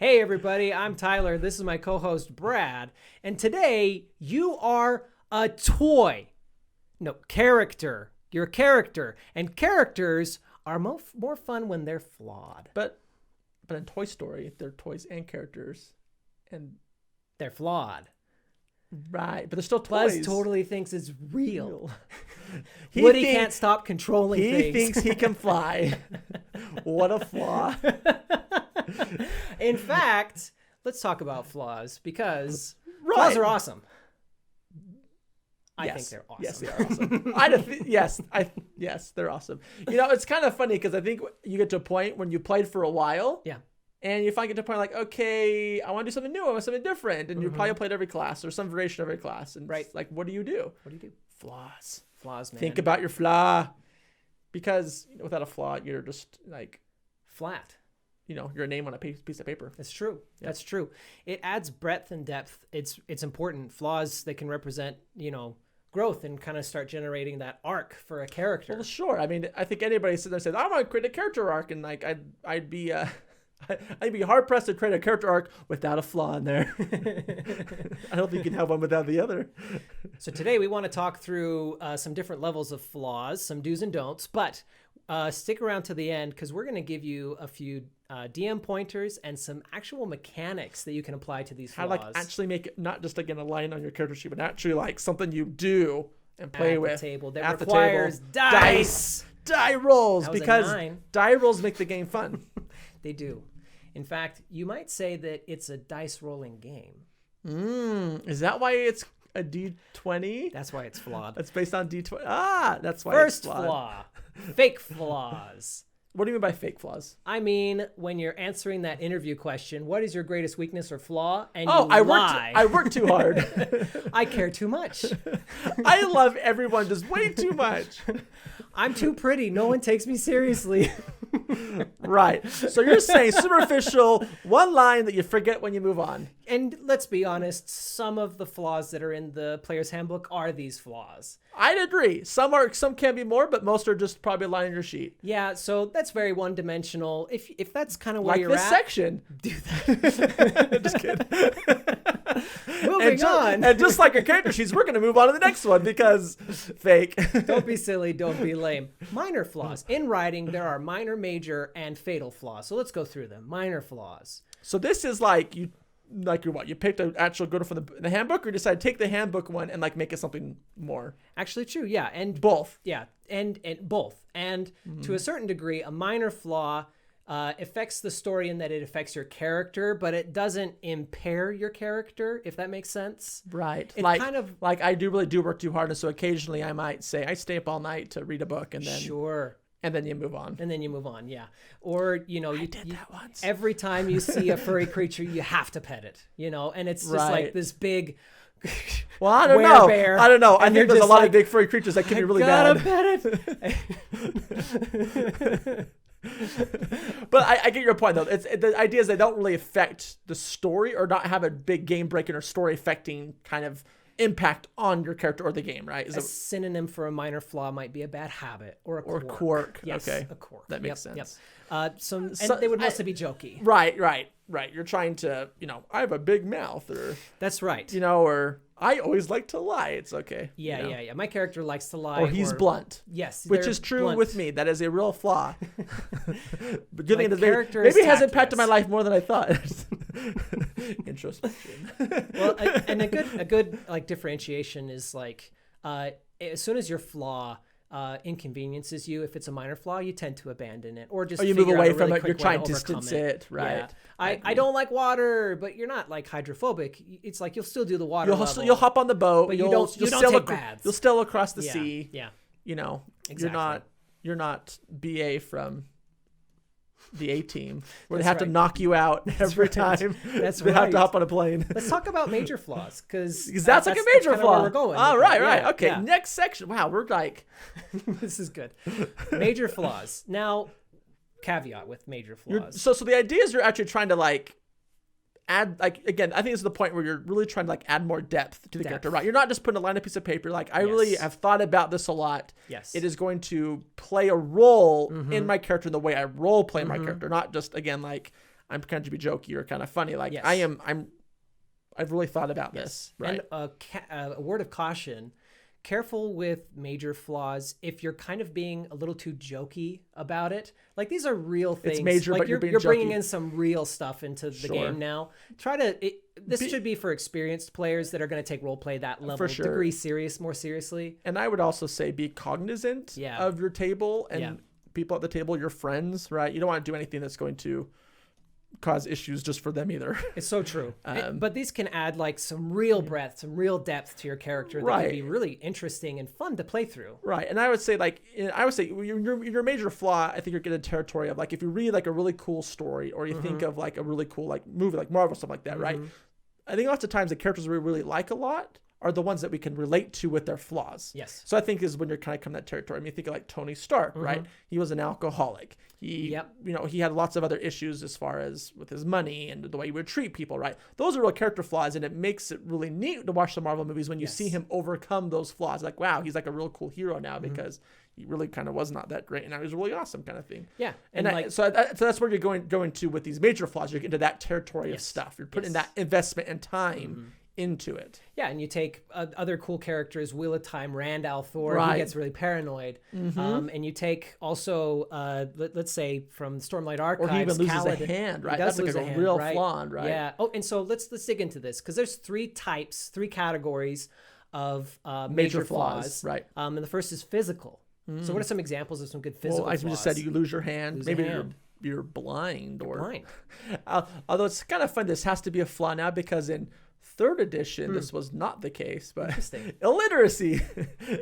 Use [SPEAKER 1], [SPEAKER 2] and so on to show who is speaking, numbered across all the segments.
[SPEAKER 1] Hey everybody, I'm Tyler. This is my co-host Brad. And today you are a toy. No, character. You're a character. And characters are more fun when they're flawed.
[SPEAKER 2] But in Toy Story, they're toys and characters. And
[SPEAKER 1] they're flawed.
[SPEAKER 2] Right, but they're still toys.
[SPEAKER 1] Buzz totally thinks it's real. Woody can't stop controlling things.
[SPEAKER 2] He thinks he can fly. What a flaw.
[SPEAKER 1] In fact, let's talk about flaws because flaws are awesome. I think they're awesome.
[SPEAKER 2] Yes, they are awesome. Yes, they're awesome. You know, it's kind of funny because I think you get to a point when you played for a while.
[SPEAKER 1] Yeah.
[SPEAKER 2] And you finally get to a point like, okay, I want to do something new. I want something different. And you probably played every class or some variation of every class. And like, what do you do?
[SPEAKER 1] What do you do?
[SPEAKER 2] Flaws.
[SPEAKER 1] Flaws, man.
[SPEAKER 2] Think about your flaw. Because without a flaw, you're just like...
[SPEAKER 1] flat.
[SPEAKER 2] You know, your name on a piece of paper.
[SPEAKER 1] That's true. Yeah. That's true. It adds breadth and depth. It's important. Flaws that can represent, growth and kind of start generating that arc for a character.
[SPEAKER 2] Well, sure. I mean, I think anybody sits there and says, I want to create a character arc. And like, I'd be hard pressed to create a character arc without a flaw in there. I don't think you can have one without the other.
[SPEAKER 1] So today we want to talk through some different levels of flaws, some do's and don'ts, but stick around to the end because we're going to give you a few DM pointers and some actual mechanics that you can apply to these flaws.
[SPEAKER 2] How to actually make it not just again a line on your character sheet, but actually like something you do and play with
[SPEAKER 1] at the table that
[SPEAKER 2] at
[SPEAKER 1] requires
[SPEAKER 2] the table.
[SPEAKER 1] dice.
[SPEAKER 2] Die rolls, because
[SPEAKER 1] 9.
[SPEAKER 2] die rolls make the game fun.
[SPEAKER 1] They do. In fact, you might say that it's a dice rolling game.
[SPEAKER 2] Is that why it's a D20?
[SPEAKER 1] That's why it's flawed.
[SPEAKER 2] That's based on D20. That's why
[SPEAKER 1] First
[SPEAKER 2] it's flawed.
[SPEAKER 1] flaw. Fake flaws.
[SPEAKER 2] What do you mean by fake flaws?
[SPEAKER 1] I mean, when you're answering that interview question, what is your greatest weakness or flaw? And
[SPEAKER 2] I
[SPEAKER 1] lie.
[SPEAKER 2] work too hard.
[SPEAKER 1] I care too much.
[SPEAKER 2] I love everyone just way too much.
[SPEAKER 1] I'm too pretty. No one takes me seriously.
[SPEAKER 2] Right. So you're saying superficial, one line that you forget when you move on.
[SPEAKER 1] And let's be honest, some of the flaws that are in the player's handbook are these flaws.
[SPEAKER 2] I'd agree. Some can be more, but most are just probably a line on your sheet.
[SPEAKER 1] Yeah, so that's very one-dimensional. If that's kind of where
[SPEAKER 2] like
[SPEAKER 1] you're at,
[SPEAKER 2] this section.
[SPEAKER 1] Do that.
[SPEAKER 2] Just kidding.
[SPEAKER 1] Moving on.
[SPEAKER 2] And just like your character sheets, we're going to move on to the next one because fake.
[SPEAKER 1] Don't be silly. Don't be lame. Minor flaws. In writing, there are minor, major, and fatal flaws. So let's go through them. Minor flaws.
[SPEAKER 2] So this is like you picked an actual good one from the handbook, or you decided to take the handbook one and like make it something more?
[SPEAKER 1] Actually true, yeah. And
[SPEAKER 2] both.
[SPEAKER 1] Yeah, and both. And to a certain degree, a minor flaw affects the story in that it affects your character, but it doesn't impair your character, if that makes sense.
[SPEAKER 2] Right.
[SPEAKER 1] It's
[SPEAKER 2] like,
[SPEAKER 1] kind of
[SPEAKER 2] like I really do work too hard, and so occasionally I might say I stay up all night to read a book, and then
[SPEAKER 1] sure.
[SPEAKER 2] And then you move on.
[SPEAKER 1] And then you move on, yeah. Or,
[SPEAKER 2] I did that once.
[SPEAKER 1] Every time you see a furry creature, you have to pet it, and it's just like this big
[SPEAKER 2] well, I don't know.
[SPEAKER 1] Bear,
[SPEAKER 2] I don't know. I think there's a lot
[SPEAKER 1] like,
[SPEAKER 2] of big furry creatures that can be really
[SPEAKER 1] bad.
[SPEAKER 2] Pet it. But I get your point, though. The idea is they don't really affect the story or not have a big game-breaking or story-affecting kind of impact on your character or the game, right?
[SPEAKER 1] A synonym for a minor flaw might be a bad habit or a quirk.
[SPEAKER 2] Or quirk.
[SPEAKER 1] Yes,
[SPEAKER 2] okay.
[SPEAKER 1] A quirk.
[SPEAKER 2] That makes sense.
[SPEAKER 1] Yep. And they would mostly be jokey.
[SPEAKER 2] Right. You're trying to, I have a big mouth, or...
[SPEAKER 1] That's right.
[SPEAKER 2] Or I always like to lie. It's okay.
[SPEAKER 1] Yeah. My character likes to lie.
[SPEAKER 2] Or he's blunt.
[SPEAKER 1] Yes.
[SPEAKER 2] Which is true
[SPEAKER 1] blunt.
[SPEAKER 2] with me. That is a real flaw. But giving it
[SPEAKER 1] character
[SPEAKER 2] maybe it has
[SPEAKER 1] tactless.
[SPEAKER 2] impacted my life more than I thought. Introspection.
[SPEAKER 1] Well, and a good like differentiation is like as soon as your flaw inconveniences you, if it's a minor flaw, you tend to abandon it or just
[SPEAKER 2] you move away from it. You're trying to distance it, right?
[SPEAKER 1] Yeah. I don't like water, but you're not like hydrophobic. It's like you'll still do the water.
[SPEAKER 2] You'll hop on the boat,
[SPEAKER 1] but you don't take baths.
[SPEAKER 2] You'll still across the sea.
[SPEAKER 1] Yeah.
[SPEAKER 2] Exactly. You're not BA from the A-team where they
[SPEAKER 1] That's
[SPEAKER 2] have to knock you out every time.
[SPEAKER 1] That's
[SPEAKER 2] they
[SPEAKER 1] right.
[SPEAKER 2] have to hop on a plane.
[SPEAKER 1] Let's talk about major flaws because
[SPEAKER 2] that's like a major flaw.
[SPEAKER 1] Where we're going.
[SPEAKER 2] Oh, right.
[SPEAKER 1] Yeah,
[SPEAKER 2] Okay.
[SPEAKER 1] Yeah.
[SPEAKER 2] Next section. Wow, we're like
[SPEAKER 1] this is good. Major flaws. Now, caveat with major flaws.
[SPEAKER 2] So the idea is you're actually trying to like add, like, again, I think this is the point where you're really trying to like add more depth to the character, right? You're not just putting a line on a piece of paper. Like, I really have thought about this a lot.
[SPEAKER 1] Yes.
[SPEAKER 2] It is going to play a role in my character in the way I role play my character, not just, again, like, I'm kind of to be jokey or kind of funny. Like
[SPEAKER 1] Yes.
[SPEAKER 2] I've really thought about this. Right.
[SPEAKER 1] And a word of caution: careful with major flaws if you're kind of being a little too jokey about it. Like, these are real things.
[SPEAKER 2] It's major,
[SPEAKER 1] like,
[SPEAKER 2] but you're being
[SPEAKER 1] bringing
[SPEAKER 2] jokey.
[SPEAKER 1] in some real stuff into the
[SPEAKER 2] Sure.
[SPEAKER 1] game now. This should be for experienced players that are going to take role play that level,
[SPEAKER 2] sure.
[SPEAKER 1] more seriously.
[SPEAKER 2] And I would also say be cognizant of your table and people at the table, your friends, right? You don't want to do anything that's going to cause issues just for them either.
[SPEAKER 1] It's so true. But these can add like some real breadth, some real depth to your character that can be really interesting and fun to play through.
[SPEAKER 2] Right. And I would say your major flaw, I think you're getting territory of like, if you read like a really cool story or you think of like a really cool like movie, like Marvel, stuff like that, right? I think lots of times the characters we really like a lot are the ones that we can relate to with their flaws.
[SPEAKER 1] Yes.
[SPEAKER 2] So I think is when you're kind of coming that territory. I mean, think of like Tony Stark, right? He was an alcoholic. He had lots of other issues as far as with his money and the way he would treat people, right? Those are real character flaws, and it makes it really neat to watch the Marvel movies when you see him overcome those flaws. Like, wow, he's like a real cool hero now because he really kind of was not that great, and now he's really awesome kind of thing.
[SPEAKER 1] Yeah.
[SPEAKER 2] So that's where you're going to with these major flaws. You're getting into that territory of stuff. You're putting that investment and time into it.
[SPEAKER 1] Yeah, and you take other cool characters, Wheel of Time, Rand al'Thor, he gets really paranoid. And you take also, let's say from Stormlight Archives,
[SPEAKER 2] or he even loses
[SPEAKER 1] Kaladin.
[SPEAKER 2] a hand, right?
[SPEAKER 1] He does
[SPEAKER 2] That's
[SPEAKER 1] lose
[SPEAKER 2] like
[SPEAKER 1] a
[SPEAKER 2] a
[SPEAKER 1] hand,
[SPEAKER 2] real
[SPEAKER 1] right?
[SPEAKER 2] flaw, right?
[SPEAKER 1] Yeah. Oh, and so let's dig into this, because there's three categories of major flaws.
[SPEAKER 2] Right.
[SPEAKER 1] And the first is physical. So what are some examples of some good physical
[SPEAKER 2] flaws? Well, I just said you lose your hand. Maybe you're
[SPEAKER 1] blind.
[SPEAKER 2] blind. Although it's kind of fun, this has to be a flaw now because in 3rd edition, this was not the case, but illiteracy.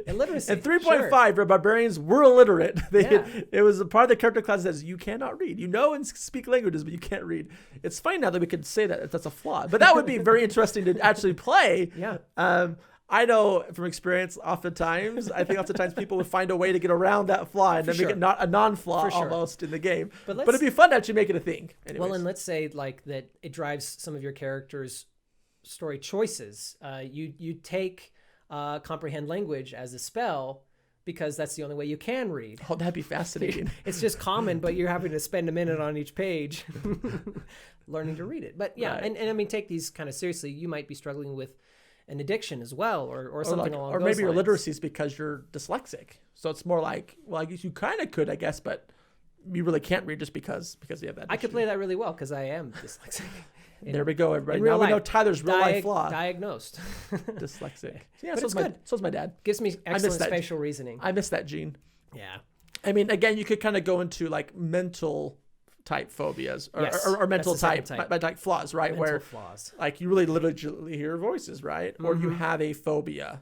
[SPEAKER 2] And 3.5, barbarians were illiterate. It was a part of the character class that says you cannot read. You know and speak languages, but you can't read. It's funny now that we could say that that's a flaw, but that would be very interesting to actually play. I know from experience, oftentimes people would find a way to get around that flaw and then make it not a non-flaw almost in the game. But it'd be fun to actually make it a thing. Anyways.
[SPEAKER 1] Well, and let's say like that it drives some of your characters' story choices. You take comprehend language as a spell because that's the only way you can read.
[SPEAKER 2] Oh, that'd be fascinating.
[SPEAKER 1] It's just common, but you're having to spend a minute on each page learning to read it. But and I mean, take these kind of seriously. You might be struggling with an addiction as well, or something along those lines.
[SPEAKER 2] Or maybe your literacy is because you're dyslexic. So it's more like, well, I guess you kind of could, I guess, but you really can't read just because you have that.
[SPEAKER 1] I could play that really well because I am dyslexic.
[SPEAKER 2] There we go, everybody. Now we know Tyler's real life flaw.
[SPEAKER 1] Diagnosed.
[SPEAKER 2] Dyslexic. Yeah,
[SPEAKER 1] but it's good.
[SPEAKER 2] So's my dad.
[SPEAKER 1] Gives me excellent spatial reasoning.
[SPEAKER 2] I miss that gene.
[SPEAKER 1] Yeah.
[SPEAKER 2] I mean, again, you could kind of go into like mental type phobias or mental type flaws, right?
[SPEAKER 1] Mental
[SPEAKER 2] where
[SPEAKER 1] flaws.
[SPEAKER 2] like you really literally hear voices, right? Or you have a phobia.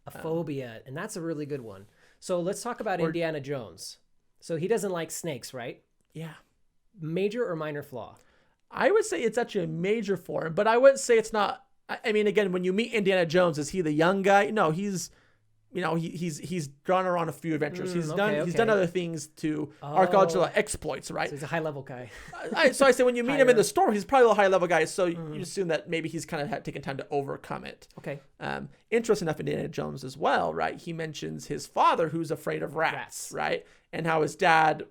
[SPEAKER 1] A phobia, and that's a really good one. So let's talk about Indiana Jones. So he doesn't like snakes, right?
[SPEAKER 2] Yeah.
[SPEAKER 1] Major or minor flaw?
[SPEAKER 2] I would say it's actually a major for him, but I wouldn't say it's not. I mean, again, when you meet Indiana Jones, is he the young guy? No, he's gone around a few adventures. He's done other things to archaeological exploits, right?
[SPEAKER 1] So he's a high level guy.
[SPEAKER 2] So I say when you meet him in the store, he's probably a high level guy. So you assume that maybe he's kind of taken time to overcome it.
[SPEAKER 1] Okay.
[SPEAKER 2] Interesting enough, Indiana Jones as well, right? He mentions his father who's afraid of rats. Right? And how his dad.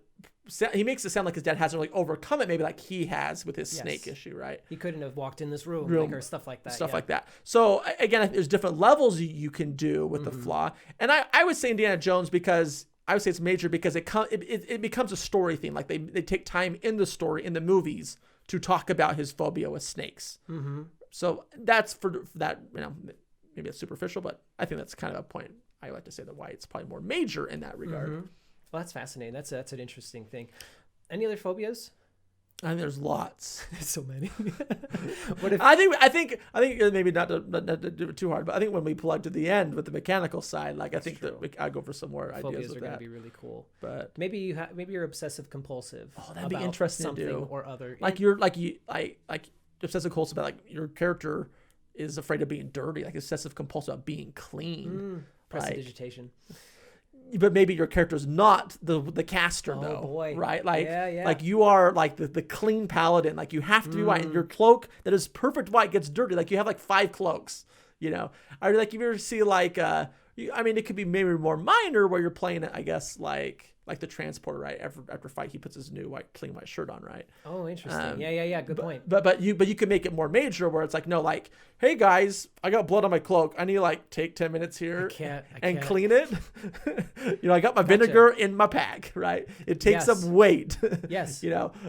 [SPEAKER 2] He makes it sound like his dad hasn't really overcome it, maybe like he has with his snake issue, right?
[SPEAKER 1] He couldn't have walked in this room or stuff like that.
[SPEAKER 2] Like that. So again, there's different levels you can do with the flaw. And I would say Indiana Jones because I would say it's major because it becomes a story theme. Like they take time in the story, in the movies, to talk about his phobia with snakes. So that's for that, maybe it's superficial, but I think that's kind of a point I like to say that why it's probably more major in that regard.
[SPEAKER 1] Well, that's fascinating. That's an interesting thing. Any other phobias?
[SPEAKER 2] I mean, there's lots.
[SPEAKER 1] So many.
[SPEAKER 2] I think maybe not to do it too hard, but I think when we plug to the end with the mechanical side, like that's I think that I go for some more
[SPEAKER 1] phobias
[SPEAKER 2] ideas with
[SPEAKER 1] are
[SPEAKER 2] that.
[SPEAKER 1] Going to be really cool.
[SPEAKER 2] But
[SPEAKER 1] maybe you're obsessive compulsive.
[SPEAKER 2] Oh, that'd be interesting
[SPEAKER 1] something
[SPEAKER 2] to do.
[SPEAKER 1] Or other.
[SPEAKER 2] Like obsessive compulsive about like your character is afraid of being dirty, like obsessive compulsive about being clean.
[SPEAKER 1] Prestidigitation.
[SPEAKER 2] But maybe your character's not the caster though.
[SPEAKER 1] Oh boy.
[SPEAKER 2] Right? Like
[SPEAKER 1] yeah.
[SPEAKER 2] like you are like the clean paladin. Like you have to be white, and your cloak that is perfect white gets dirty. Like you have like 5 cloaks, Or like you ever see like it could be maybe more minor where you're playing it, I guess, like like the transporter, right? After fight, he puts his new clean white shirt on, right?
[SPEAKER 1] Oh, interesting. Yeah. Good point.
[SPEAKER 2] But you can make it more major, where it's like, no, like, hey guys, I got blood on my cloak. I need to like take 10 minutes here and clean it. I got my vinegar in my pack, right? It takes some weight.
[SPEAKER 1] Yes.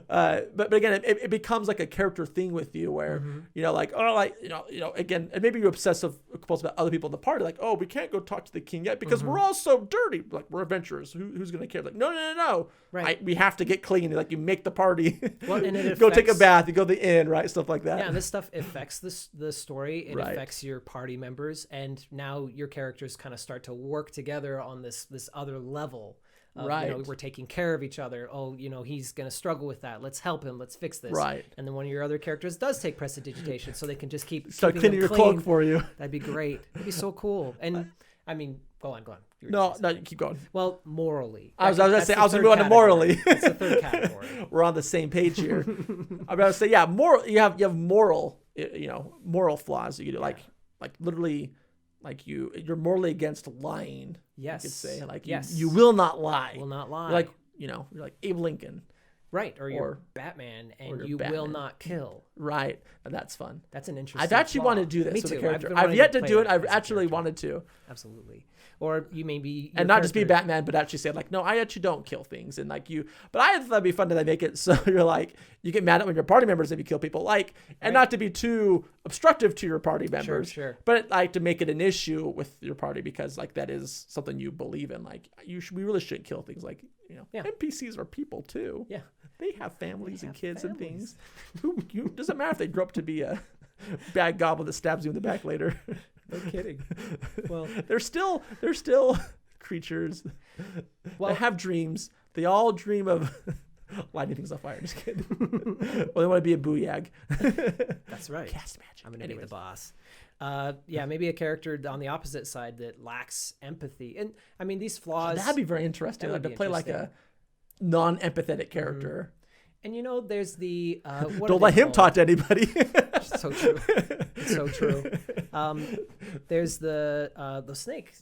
[SPEAKER 2] But again, it becomes like a character thing with you, where again, and maybe you're obsessive compulsive about other people in the party, like, oh, we can't go talk to the king yet because we're all so dirty. Like, we're adventurers. Who's gonna care? Like, no. Right. We have to get clean. Like, you make the party.
[SPEAKER 1] Well, and it
[SPEAKER 2] go take a bath. You go to the inn, right? Stuff like that.
[SPEAKER 1] Yeah, and this stuff affects the story. It affects your party members, and now your characters kind of start to work together on this other level. We're taking care of each other. Oh, he's going to struggle with that. Let's help him. Let's fix this.
[SPEAKER 2] Right.
[SPEAKER 1] And then one of your other characters does take prestidigitation, so they can just
[SPEAKER 2] start cleaning your cloak for you.
[SPEAKER 1] That'd be great. That'd be so cool. And I mean, go on.
[SPEAKER 2] No, you keep going.
[SPEAKER 1] Well, morally.
[SPEAKER 2] I was going to go on to morally.
[SPEAKER 1] That's the third category.
[SPEAKER 2] We're on the same page here. I'm about to say, yeah, moral. You have moral, moral flaws that you do, like literally. Like you're morally against lying.
[SPEAKER 1] Yes.
[SPEAKER 2] You could say, like, you will not lie.
[SPEAKER 1] Will not lie.
[SPEAKER 2] You're like Abe Lincoln.
[SPEAKER 1] Right. Or you're Batman and you will not kill.
[SPEAKER 2] Right. And that's fun.
[SPEAKER 1] That's an interesting
[SPEAKER 2] I've actually
[SPEAKER 1] flaw.
[SPEAKER 2] wanted to do this
[SPEAKER 1] Me
[SPEAKER 2] with
[SPEAKER 1] too.
[SPEAKER 2] a character. I've yet to do it. I've actually wanted to.
[SPEAKER 1] Absolutely. Or you may be
[SPEAKER 2] and not just be Batman, but actually say, like, no, I actually don't kill things. And like but I thought that'd be fun to make it so you're like, you get mad at when your party members maybe kill people, and not to be too obstructive to your party members.
[SPEAKER 1] Sure.
[SPEAKER 2] But like to make it an issue with your party because like that is something you believe in. Like we really shouldn't kill things. Like, NPCs are people too.
[SPEAKER 1] Yeah.
[SPEAKER 2] They have families and kids and things. Doesn't matter if they grow up to be a bad goblin that stabs you in the back later.
[SPEAKER 1] No kidding. Well,
[SPEAKER 2] they're still creatures that have dreams. They all dream of lighting things on fire. Just kidding. Well, they want to be a booyag.
[SPEAKER 1] That's right.
[SPEAKER 2] Cast magic.
[SPEAKER 1] I'm gonna be the boss. Maybe a character on the opposite side that lacks empathy. And I mean, these flaws.
[SPEAKER 2] That'd be very interesting. To play like a non-empathetic character. And
[SPEAKER 1] there's the
[SPEAKER 2] don't let him talk to anybody.
[SPEAKER 1] So true. It's so true. There's the snake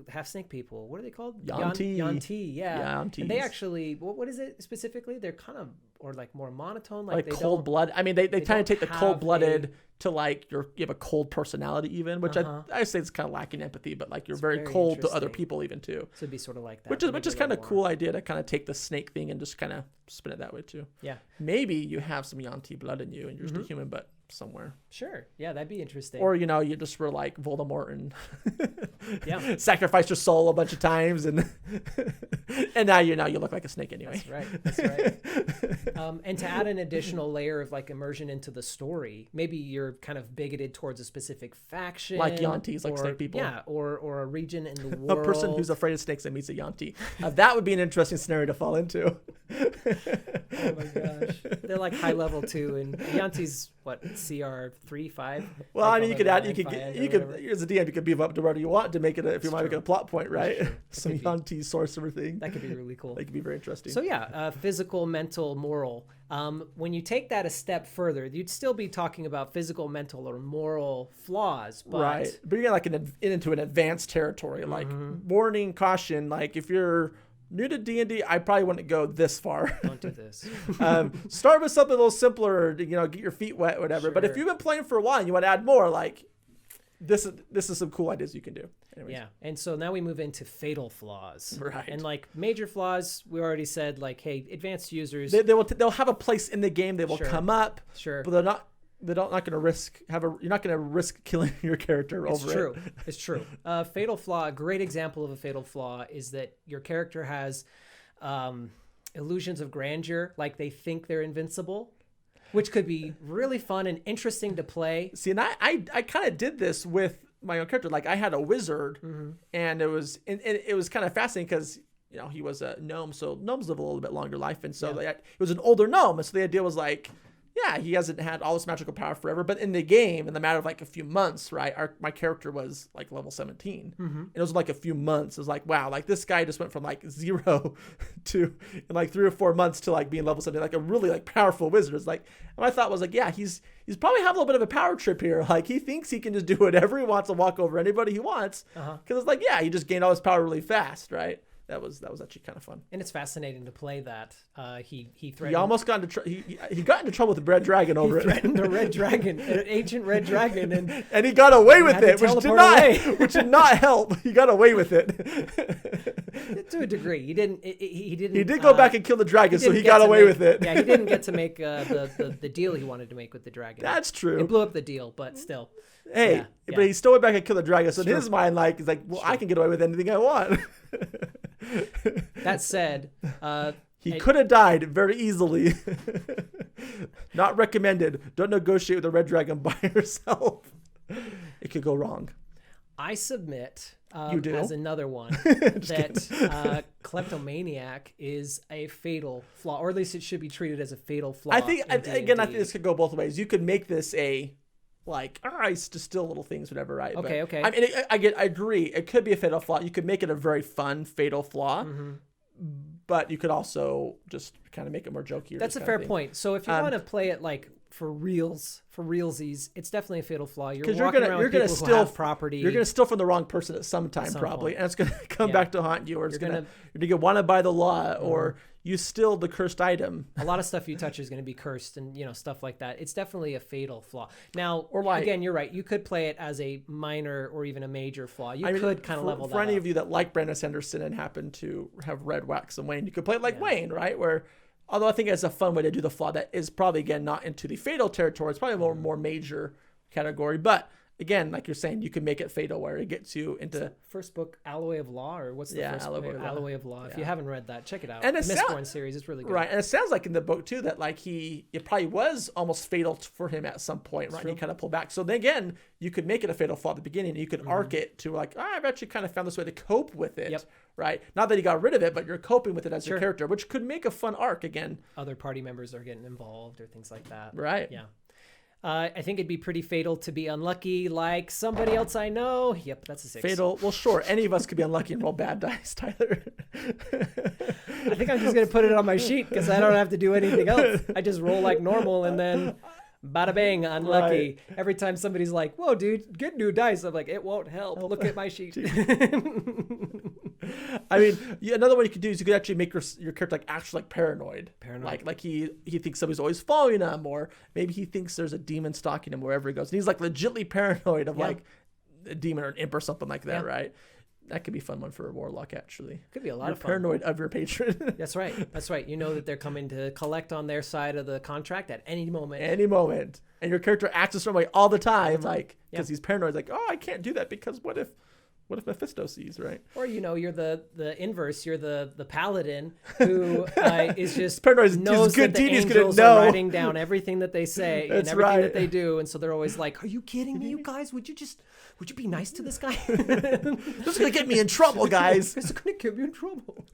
[SPEAKER 1] half snake people. What are they called?
[SPEAKER 2] Yanti.
[SPEAKER 1] Yeah. Yantis. And they actually what is it specifically? They're kind of like more monotone, like they
[SPEAKER 2] cold blood. I mean, they kind of take the cold blooded to like you have a cold personality even, which I say it's kind of lacking empathy, but like you're very cold to other people even too.
[SPEAKER 1] So it'd be sort of like that.
[SPEAKER 2] Which is kind of cool idea to kind of take the snake thing and just kind of spin it that way too.
[SPEAKER 1] Yeah.
[SPEAKER 2] Maybe you have some Yanti blood in you and you're just a human, but somewhere.
[SPEAKER 1] Sure. Yeah, that'd be interesting.
[SPEAKER 2] Or you just were like Voldemort and sacrificed your soul a bunch of times and now you look like a snake anyway.
[SPEAKER 1] That's right. And to add an additional layer of like immersion into the story, maybe you're kind of bigoted towards a specific faction,
[SPEAKER 2] like Yantis, like snake people.
[SPEAKER 1] Yeah, or a region in the world.
[SPEAKER 2] A person who's afraid of snakes and meets a Yanti. That would be an interesting scenario to fall into.
[SPEAKER 1] Oh my gosh, they're like high level too, and Yanti's what, CR 3-5?
[SPEAKER 2] Well, I mean, you could as a DM, you could beef up to whatever you want to make it if you want to make it a plot point, right? Sure. Some Yanti sorcerer thing.
[SPEAKER 1] That could be really cool.
[SPEAKER 2] That could be very interesting.
[SPEAKER 1] So physical, mental, moral. When you take that a step further, you'd still be talking about physical, mental, or moral flaws, but
[SPEAKER 2] right. But you're like into an advanced territory, like warning, caution. Like if you're new to D&D, I probably wouldn't go this far.
[SPEAKER 1] Don't do this.
[SPEAKER 2] Start with something a little simpler, get your feet wet, whatever. Sure. But if you've been playing for a while and you want to add more, like this is some cool ideas you can do. Anyways.
[SPEAKER 1] Yeah, and so now we move into fatal flaws.
[SPEAKER 2] Right.
[SPEAKER 1] And like major flaws, we already said, like, hey, advanced users,
[SPEAKER 2] they'll have a place in the game. They will come up.
[SPEAKER 1] Sure.
[SPEAKER 2] But they're not going to risk you're not going to risk killing your character over it.
[SPEAKER 1] It's true. Fatal flaw, a great example of a fatal flaw is that your character has illusions of grandeur, like they think they're invincible, which could be really fun and interesting to play.
[SPEAKER 2] See, and I kind of did this with my own character. Like I had a wizard, and it was kind of fascinating because he was a gnome, so gnomes live a little bit longer life, and so it was an older gnome, and so the idea was like, yeah, he hasn't had all this magical power forever, but in the game, in the matter of like a few months, right, my character was like level 17. And it was like a few months. It was like, wow, like this guy just went from like 0 to in like 3 or 4 months to like being level 17, like a really like powerful wizard. It's like, and my thought was like, yeah, he's probably having a little bit of a power trip here. Like he thinks he can just do whatever he wants and walk over anybody he wants. Because it's like, yeah, he just gained all his power really fast, right? that was actually kind of fun.
[SPEAKER 1] And it's fascinating to play that. He threatened.
[SPEAKER 2] He almost got into he got into trouble with the red dragon over
[SPEAKER 1] he threatened a red dragon, an ancient red dragon,
[SPEAKER 2] and he got away with it, which did not help. He got away with it
[SPEAKER 1] to a degree. He didn't. He did
[SPEAKER 2] go back and kill the dragon, so he got away with it.
[SPEAKER 1] Yeah, he didn't get to make the deal he wanted to make with the dragon.
[SPEAKER 2] That's true.
[SPEAKER 1] It blew up the deal, but still.
[SPEAKER 2] Hey, but he still went back and killed the dragon. So in his mind, he's like, well, I can get away with anything I want.
[SPEAKER 1] That said,
[SPEAKER 2] he could have died very easily. Not recommended. Don't negotiate with a red dragon by yourself. It could go wrong.
[SPEAKER 1] I submit
[SPEAKER 2] you do?
[SPEAKER 1] as another one that kleptomaniac is a fatal flaw, or at least it should be treated as a fatal flaw.
[SPEAKER 2] I think this could go both ways. You could make this I used to steal little things, whatever, right?
[SPEAKER 1] Okay.
[SPEAKER 2] I mean, I agree. It could be a fatal flaw. You could make it a very fun fatal flaw, but you could also just kind of make it more jokey.
[SPEAKER 1] That's a fair point. So if you want to play it for realsies, it's definitely a fatal flaw. You're gonna steal property.
[SPEAKER 2] You're gonna steal from the wrong person at some time, probably, and it's gonna come back to haunt you, or you're gonna get wanted by the law, or you steal the cursed item.
[SPEAKER 1] A lot of stuff you touch is going to be cursed, and stuff like that. It's definitely a fatal flaw. Now, again, you're right. You could play it as a minor or even a major flaw. You could kind of level that up.
[SPEAKER 2] For any of you that like Brandon Sanderson and happen to have read Wax and Wayne, you could play it like Wayne, right? Where, although I think it's a fun way to do the flaw that is probably, again, not into the fatal territory. It's probably a more major category, but again, like you're saying, you can make it fatal where it gets you into
[SPEAKER 1] first book, Alloy of Law, or what's the first book? Alloy of Law. If you haven't read that, check it out. And the Mistborn series is really good.
[SPEAKER 2] Right, and it sounds like in the book too that it probably was almost fatal for him at some point, right? And he kind of pulled back. So then again, you could make it a fatal flaw at the beginning, and you could arc it to I've actually kind of found this way to cope with it. Right? Not that he got rid of it, but you're coping with it as your character, which could make a fun arc again.
[SPEAKER 1] Other party members are getting involved or things like that.
[SPEAKER 2] Right.
[SPEAKER 1] Yeah. I think it'd be pretty fatal to be unlucky like somebody else I know. Yep, that's a 6.
[SPEAKER 2] Fatal. Well, sure. Any of us could be unlucky and roll bad dice, Tyler.
[SPEAKER 1] I think I'm just going to put it on my sheet because I don't have to do anything else. I just roll like normal and then bada bang, unlucky. Right. Every time somebody's like, whoa, dude, get new dice. I'm like, it won't help. Look at my sheet.
[SPEAKER 2] I mean, another one you could do is you could actually make your character actually paranoid. Like he thinks somebody's always following him, or maybe he thinks there's a demon stalking him wherever he goes, and he's legitimately paranoid of a demon or an imp or something like that, right? That could be a fun one for a warlock, actually.
[SPEAKER 1] Could be a lot of fun.
[SPEAKER 2] Paranoid of your patron.
[SPEAKER 1] That's right. You know that they're coming to collect on their side of the contract at any moment.
[SPEAKER 2] And your character acts a certain way all the time, because he's paranoid. Like, oh, I can't do that because what if Mephisto sees, right?
[SPEAKER 1] Or you're the inverse. You're the paladin who is just
[SPEAKER 2] paranoid.
[SPEAKER 1] Knows that the angels are writing down everything that they say and everything that they do, and so they're always like, "Are you kidding me, you guys? Would you be nice to this guy?
[SPEAKER 2] This is gonna get me in trouble, guys.
[SPEAKER 1] This is gonna get me in trouble."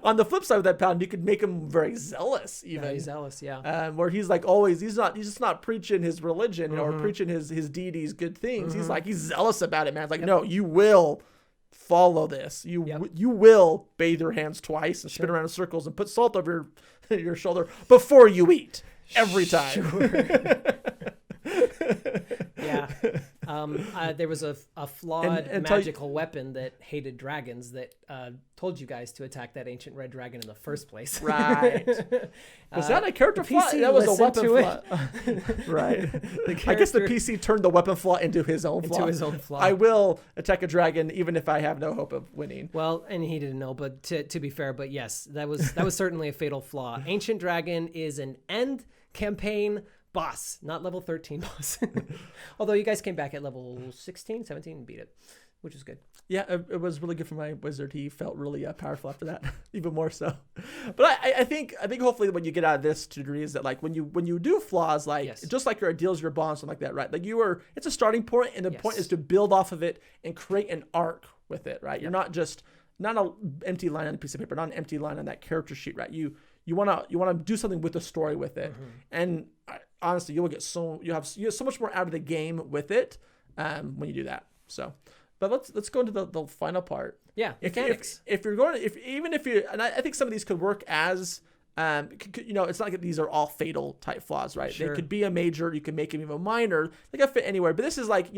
[SPEAKER 2] On the flip side of that paladin, you could make him very zealous, even.
[SPEAKER 1] Yeah, he's zealous,
[SPEAKER 2] where he's always, he's just not preaching his religion or preaching his deities good things. He's zealous about it, man. It's like, no, you will follow this. You will bathe your hands twice and spin around in circles and put salt over your shoulder before you eat every time.
[SPEAKER 1] Sure. Yeah. There was a flawed magical weapon that hated dragons that told you guys to attack that ancient red dragon in the first place.
[SPEAKER 2] Right. Was that a character flaw? That was a weapon flaw. Right. I guess the PC turned the weapon flaw into his own flaw. I will attack a dragon even if I have no hope of winning.
[SPEAKER 1] Well, and he didn't know, but to be fair, but yes, that was certainly a fatal flaw. Ancient Dragon is an end campaign boss, not level 13 boss. Although you guys came back at level 16, 17 and beat it, which is good.
[SPEAKER 2] Yeah, it was really good for my wizard. He felt really powerful after that, even more so. But I think hopefully what you get out of this to degree is that when you do flaws, just like your ideals, your bonds, something like that, right? It's a starting point, and the point is to build off of it and create an arc with it, right? Yep. You're not an empty line on a piece of paper, not an empty line on that character sheet, right? You want to do something with the story with it, and honestly, you have so much more out of the game with it when you do that. So, but let's go into the final part.
[SPEAKER 1] Yeah, mechanics.
[SPEAKER 2] And I think some of these could work as It's not like these are all fatal type flaws, right?
[SPEAKER 1] Sure.
[SPEAKER 2] They could be a major, you can make them even minor. They can fit anywhere. But this is like,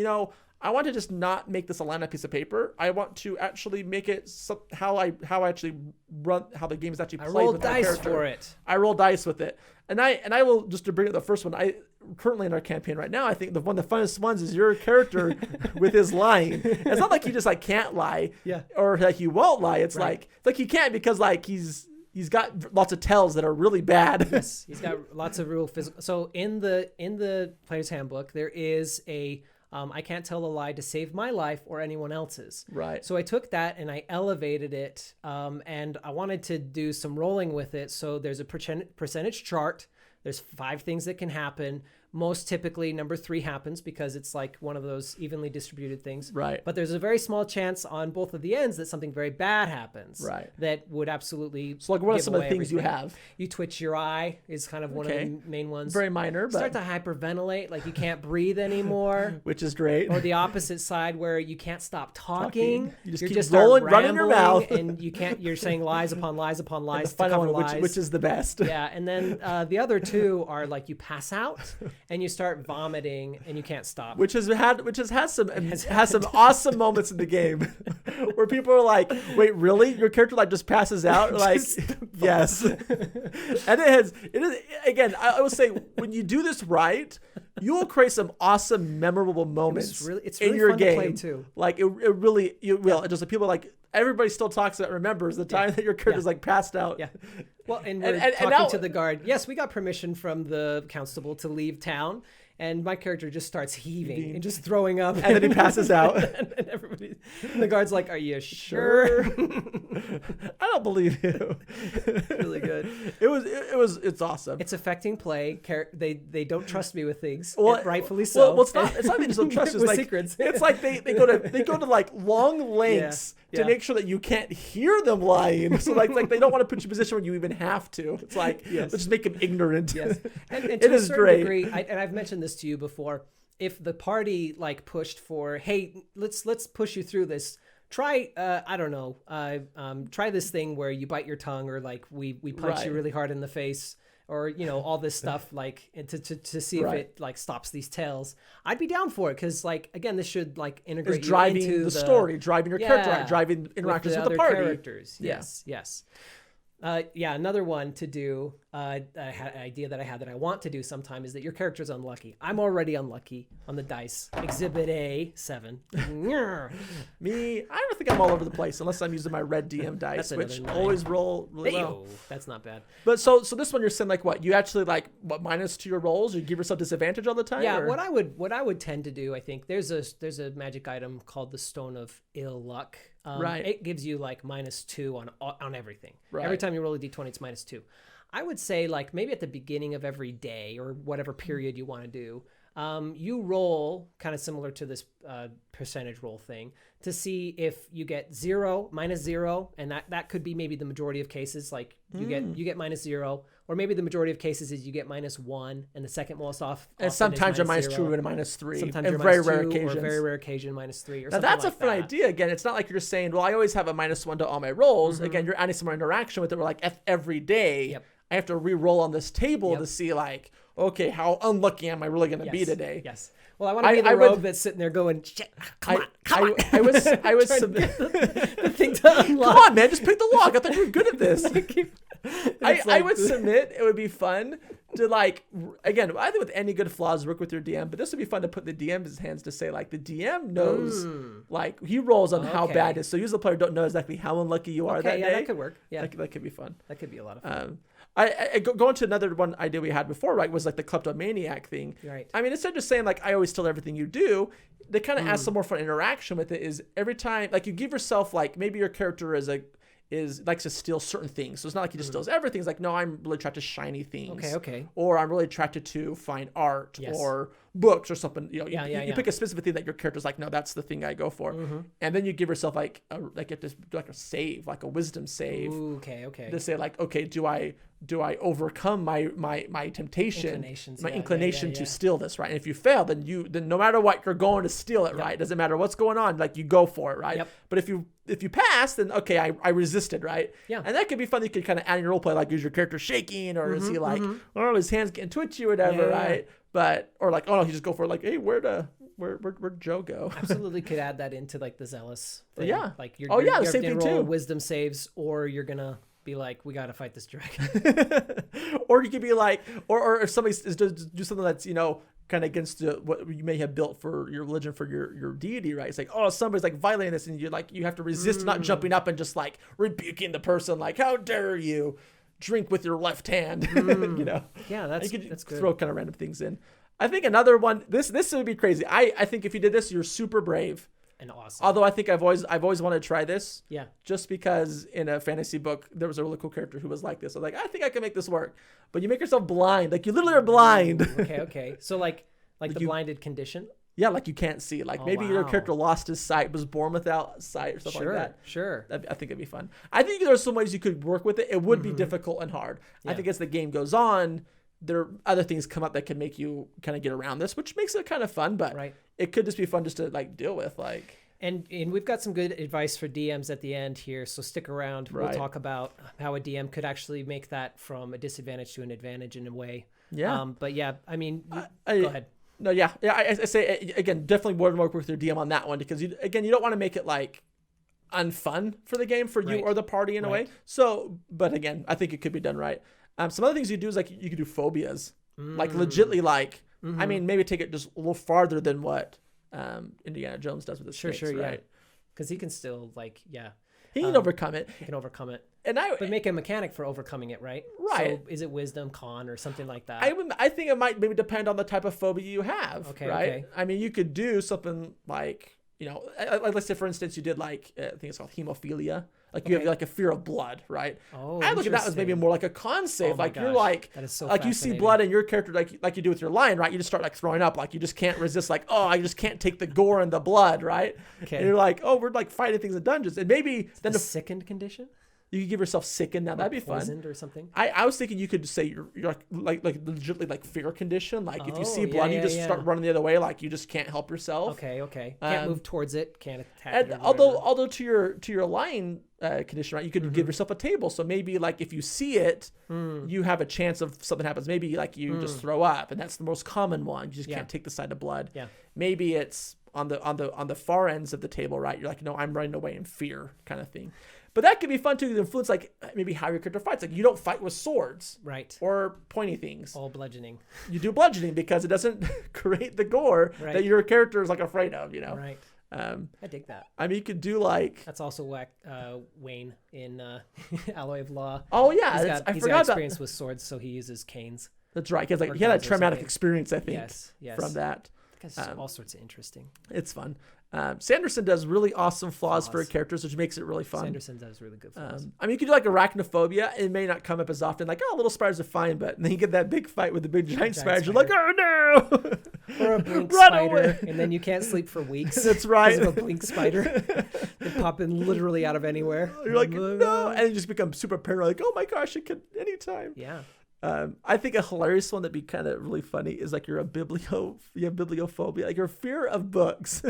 [SPEAKER 2] I want to just not make this a line on a piece of paper. I want to actually make it how I actually run, how the game is actually played with my character. I roll dice for it. I roll dice with it. And I will, just to bring up the first one, I currently in our campaign right now, I think one of the funnest ones is your character with his lying. It's not like he just like can't lie, or like he won't lie. It's like he can't because like he's got lots of tells that are really bad.
[SPEAKER 1] Yes, he's got lots of real physical. So in the player's handbook, there is a I can't tell a lie to save my life or anyone else's.
[SPEAKER 2] Right.
[SPEAKER 1] So I took that and I elevated it, and I wanted to do some rolling with it. So there's a percentage chart. There's 5 things that can happen. Most typically, number 3 happens because it's like one of those evenly distributed things.
[SPEAKER 2] Right.
[SPEAKER 1] But there's a very small chance on both of the ends that something very bad happens.
[SPEAKER 2] Right.
[SPEAKER 1] That would absolutely.
[SPEAKER 2] So, like, what are some of the things you have?
[SPEAKER 1] You twitch your eye is kind of one of the main ones.
[SPEAKER 2] Very minor, but
[SPEAKER 1] start to hyperventilate, like you can't breathe anymore,
[SPEAKER 2] which is great.
[SPEAKER 1] Or the opposite side where you can't stop talking.
[SPEAKER 2] You just keep running your mouth,
[SPEAKER 1] and you can't. You're saying lies upon lies upon lies to cover lies,
[SPEAKER 2] which is the best.
[SPEAKER 1] Yeah, and then the other 2 are like you pass out and you start vomiting and you can't stop.
[SPEAKER 2] Which has some awesome moments in the game where people are like, "Wait, really? Your character like just passes out?" Like, yes. And it is again. I will say when you do this right, you will create some awesome, memorable moments
[SPEAKER 1] it's really
[SPEAKER 2] in your
[SPEAKER 1] fun
[SPEAKER 2] game.
[SPEAKER 1] To play too.
[SPEAKER 2] Like you will. It just like people like. Everybody still talks that remembers the time that your character's like passed out.
[SPEAKER 1] Yeah. Well, and we're talking to the guard. Yes, we got permission from the constable to leave town. And my character just starts heaving and just throwing up.
[SPEAKER 2] And then he passes out.
[SPEAKER 1] and the guard's like, "Are you sure?"
[SPEAKER 2] I don't believe you.
[SPEAKER 1] Really good.
[SPEAKER 2] It's awesome.
[SPEAKER 1] It's affecting play. They don't trust me with things. Well, rightfully so.
[SPEAKER 2] Well, it's not they just don't trust you. It's like secrets. It's like they go to like long lengths to make sure that you can't hear them lying. So like they don't want to put you in a position where you even have to. It's like let's just make them ignorant.
[SPEAKER 1] Yes. And to a certain degree, and I've mentioned this to you before, if the party like pushed for, hey, let's push you through this, try I don't know, try this thing where you bite your tongue, or like we punch you really hard in the face, or all this stuff, like to see if it like stops these tells. I'd be down for it, because like again, this should like integrate
[SPEAKER 2] driving
[SPEAKER 1] into
[SPEAKER 2] the story, driving your character, driving interactions with the party.
[SPEAKER 1] Characters. Yes. Another one to do, an idea that I had that I want to do sometime, is that your character's unlucky. I'm already unlucky on the dice. Exhibit A, 7.
[SPEAKER 2] Me, I don't think I'm all over the place unless I'm using my red DM dice, which always roll really well.
[SPEAKER 1] That's not bad.
[SPEAKER 2] But so this one you're saying like what? You actually like minus to your rolls? You give yourself disadvantage all the time?
[SPEAKER 1] Yeah, what I would tend to do, I think there's a magic item called the Stone of Ill Luck. It gives you like -2 on everything. Right. Every time you roll a d20, it's -2. I would say like maybe at the beginning of every day or whatever period you want to do, you roll kind of similar to this percentage roll thing to see if you get -0, and that could be maybe the majority of cases. Like you get -0, or maybe the majority of cases is you get -1, and the second most off.
[SPEAKER 2] And sometimes you're -2 and -3.
[SPEAKER 1] Sometimes you're
[SPEAKER 2] very
[SPEAKER 1] -2,
[SPEAKER 2] rare occasions.
[SPEAKER 1] or very rare occasion -3. Or
[SPEAKER 2] now that's a fun idea. Again, it's not like you're just saying, well, I always have a -1 to all my rolls. Mm-hmm. Again, you're adding some more interaction with it. We're like every day. Yep. I have to re-roll on this table to see like, okay, how unlucky am I really going to be today?
[SPEAKER 1] Yes. Well, I want to be the rogue that's sitting there going, shit, come on.
[SPEAKER 2] I would submit
[SPEAKER 1] the thing to unlock.
[SPEAKER 2] Come on, man, just pick the lock. I thought you were good at this. I would submit it would be fun to like, again, I think with any good flaws, work with your DM, but this would be fun to put the DM's hands to say like the DM knows, like he rolls on how bad it is. So usually the player don't know exactly how unlucky you are that day.
[SPEAKER 1] That could work. Yeah,
[SPEAKER 2] that could be fun.
[SPEAKER 1] That could be a lot of fun.
[SPEAKER 2] I go into another one idea we had before, right, was like the kleptomaniac thing.
[SPEAKER 1] Right.
[SPEAKER 2] I mean, instead of just saying like, I always tell everything you do, they kind of add some more fun interaction with it. Is every time, like you give yourself like, maybe your character likes to steal certain things. So it's not like he just steals everything. It's like, no, I'm really attracted to shiny things.
[SPEAKER 1] Okay.
[SPEAKER 2] Or I'm really attracted to fine art or books or something. You pick a specific thing that your character's like, no, that's the thing I go for. Mm-hmm. And then you give yourself like a save, like a wisdom save.
[SPEAKER 1] Ooh, okay.
[SPEAKER 2] To say like, okay, do I do I overcome my temptation, my inclination to steal this, right? And if you fail, then no matter what, you're going to steal it, right? It doesn't matter what's going on, like you go for it, right? But if you pass, then okay, I resisted, right? Yeah. And that could be fun. You could kind of add in your role play, like is your character shaking, or is he like, oh, his hands getting twitchy or whatever, right? But or like, oh no, he just go for it, like, hey, where'd Joe go?
[SPEAKER 1] Absolutely could add that into like the zealous thing.
[SPEAKER 2] Yeah.
[SPEAKER 1] Like
[SPEAKER 2] the same thing too.
[SPEAKER 1] Wisdom saves, or you're gonna be like, we got to fight this dragon.
[SPEAKER 2] Or you could be like, or if somebody is to do something that's, kind of against what you may have built for your religion, for your deity, right? It's like, oh, somebody's like violating this, and you have to resist not jumping up and just like rebuking the person, like, how dare you drink with your left hand, Yeah, that's good. Throw kind of random things in. I think another one, this would be crazy. I think if you did this, you're super brave.
[SPEAKER 1] And awesome.
[SPEAKER 2] Although I think I've always wanted to try this.
[SPEAKER 1] Yeah.
[SPEAKER 2] Just because in a fantasy book there was a really cool character who was like this. I was like, I think I can make this work. But you make yourself blind. Like you literally are blind.
[SPEAKER 1] Okay. So like the blinded condition?
[SPEAKER 2] Yeah, like you can't see. Like maybe your character lost his sight, was born without sight or something like that.
[SPEAKER 1] Sure.
[SPEAKER 2] I think it'd be fun. I think there's some ways you could work with it. It would be difficult and hard. Yeah. I think as the game goes on, there are other things come up that can make you kind of get around this, which makes it kind of fun, but it could just be fun just to like deal with, like.
[SPEAKER 1] And we've got some good advice for DMs at the end here, so stick around. We'll talk about how a DM could actually make that from a disadvantage to an advantage in a way. Yeah. But yeah, I mean, go ahead.
[SPEAKER 2] No, yeah. I say again, definitely more work with your DM on that one, because you don't want to make it like unfun for the game for you or the party in a way. So, but again, I think it could be done right. Some other things you do is like you could do phobias, like legitly, like I mean, maybe take it just a little farther than what Indiana Jones does with his snakes, right?
[SPEAKER 1] Because he can still
[SPEAKER 2] he can overcome it.
[SPEAKER 1] He can overcome it,
[SPEAKER 2] but
[SPEAKER 1] make a mechanic for overcoming it, right?
[SPEAKER 2] Right.
[SPEAKER 1] So is it wisdom, con, or something like that?
[SPEAKER 2] I think it might maybe depend on the type of phobia you have.
[SPEAKER 1] Okay.
[SPEAKER 2] Right.
[SPEAKER 1] Okay.
[SPEAKER 2] I mean, you could do something like let's say for instance you did like I think it's called hemophilia. Like you have like a fear of blood, right?
[SPEAKER 1] Oh,
[SPEAKER 2] I look at that as maybe more like a con save. Like you're like,
[SPEAKER 1] that is so
[SPEAKER 2] like you see blood in your character, like you do with your lion, right? You just start like throwing up, like you just can't resist, like, oh, I just can't take the gore and the blood, right? Okay. And you're like, oh, we're like fighting things in dungeons, and maybe then
[SPEAKER 1] the sickened condition.
[SPEAKER 2] You could give yourself sickened. Now that'd be fun.
[SPEAKER 1] Poisoned or something. I
[SPEAKER 2] was thinking you could say you're like legitimately like fear condition. Like if you see blood, you just start running the other way. Like you just can't help yourself.
[SPEAKER 1] Okay. Can't move towards it. Can't attack.
[SPEAKER 2] And
[SPEAKER 1] it
[SPEAKER 2] although to your lion condition, right, you could give yourself a table. So maybe like if you see it, you have a chance of something happens. Maybe like you just throw up, and that's the most common one. You just can't take the sight of blood. Yeah. Maybe it's on the far ends of the table, right? You're like, no, I'm running away in fear, kind of thing. But that could be fun too, to influence like maybe how your character fights. Like you don't fight with swords,
[SPEAKER 1] right,
[SPEAKER 2] or pointy things.
[SPEAKER 1] All bludgeoning.
[SPEAKER 2] You do bludgeoning because it doesn't create the gore that your character is like afraid of.
[SPEAKER 1] Right. I dig that.
[SPEAKER 2] I mean, you could do like
[SPEAKER 1] that's also Wayne in Alloy of Law.
[SPEAKER 2] Oh yeah,
[SPEAKER 1] he's got experience with swords, so he uses canes.
[SPEAKER 2] That's right. Because he had a traumatic experience, I think.
[SPEAKER 1] Yes.
[SPEAKER 2] From that.
[SPEAKER 1] That's all sorts of interesting.
[SPEAKER 2] It's fun. Sanderson does really awesome flaws for characters, which makes it really fun.
[SPEAKER 1] Sanderson does really good flaws.
[SPEAKER 2] I mean, you could do like arachnophobia. It may not come up as often. Like, oh, little spiders are fine, but then you get that big fight with the big giant spiders. You're like, oh no!
[SPEAKER 1] Or a blink spider, and then you can't sleep for weeks.
[SPEAKER 2] That's right.
[SPEAKER 1] Because of a blink spider. They pop in literally out of anywhere.
[SPEAKER 2] You're like, no, and you just become super paranoid. Like, oh my gosh, it could anytime.
[SPEAKER 1] Yeah.
[SPEAKER 2] I think a hilarious one that'd be kind of really funny is like you have bibliophobia, like your fear of books.